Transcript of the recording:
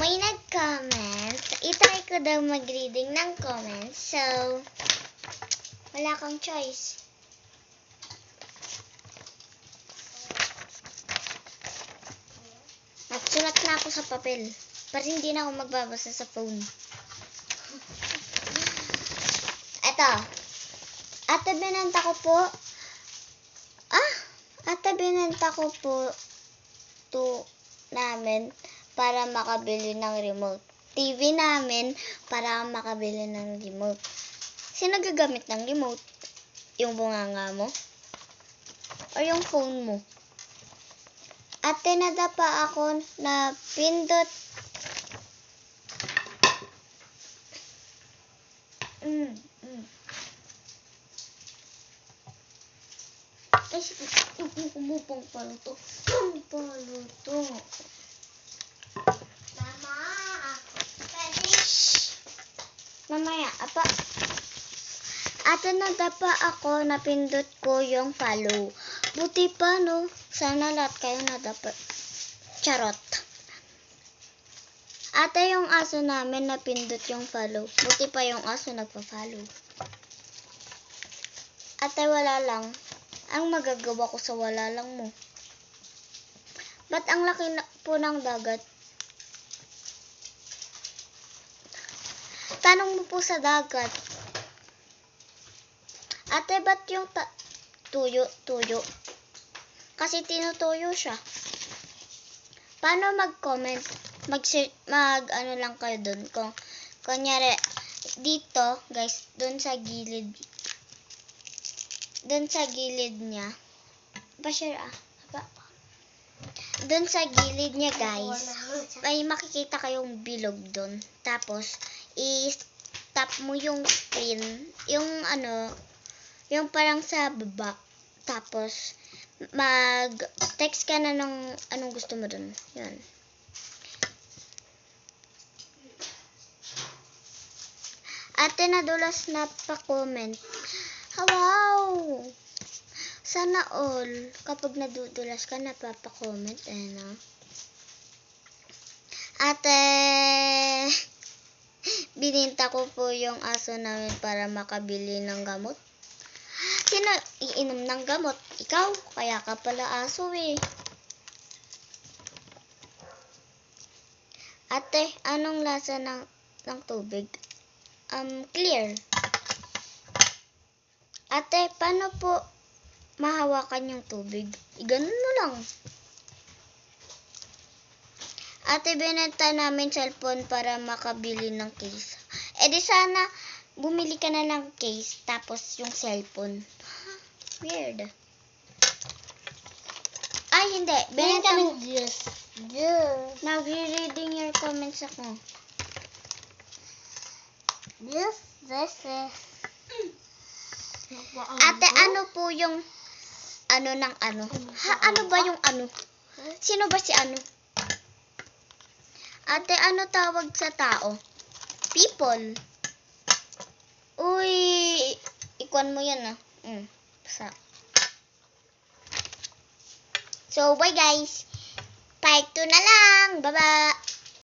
may nag-comment. I-try ko daw mag-reading ng comments. So, wala kang choice. Nagsulat na ako sa papel. Para hindi na ako magbabasa sa phone. Eto. Ate, binenta ko po. Ate, binenta ko po to namin para makabili ng remote. TV namin para makabili ng remote. Sino gagamit ng remote? Yung bunganga mo? O yung phone mo? Ate, nadapa ako na pindot. Ay, umupong paluto. Paluto. Mama! Finish! Mamaya, apa? Ate, nadapa ako, napindot ko yung follow. Buti pa, no? Sana lahat kayo nadapa. Charot. Ate, yung aso namin napindot yung follow. Buti pa yung aso nagpa-follow. Ate, wala lang. Ang magagawa ko sa wala lang mo. Ba't ang laki po ng dagat? Tanong mo po sa dagat. Ate, ba't yung tuyo? Kasi tinutuyo siya. Paano mag-comment? Ano lang kayo dun. Kung, kunyari, dito, guys, dun sa gilid. Dun sa gilid niya. Pa-share Dun sa gilid niya, guys, may makikita kayong bilog dun. Tapos, i-tap mo yung screen. Yung yung parang sa baba. Tapos, mag-text ka na ng anong gusto mo dun. Yun. Ate, nadulas na pa-comment. Wow! Sana all, kapag nadudulas ka, napapa-comment. Ate, bininta ko po yung aso namin para makabili ng gamot. Sino iinom ng gamot? Ikaw? Kaya ka pala aso eh. Ate, anong lasa ng tubig? Clear. Ate, paano po mahawakan yung tubig? Ganun mo lang. Ate, binenta namin cellphone para makabili ng case. Di sana bumili ka na ng case tapos yung cellphone. Weird. Ay, hindi. Binenta ng juice. Nagre-reading your comments ako. This is... Ate, ano po yung ng ano? Ano ba yung ano? Sino ba si ano? Ate, ano tawag sa tao? People. Uy, ikuan mo yan So, bye guys. Part 2 na lang. Bye-bye.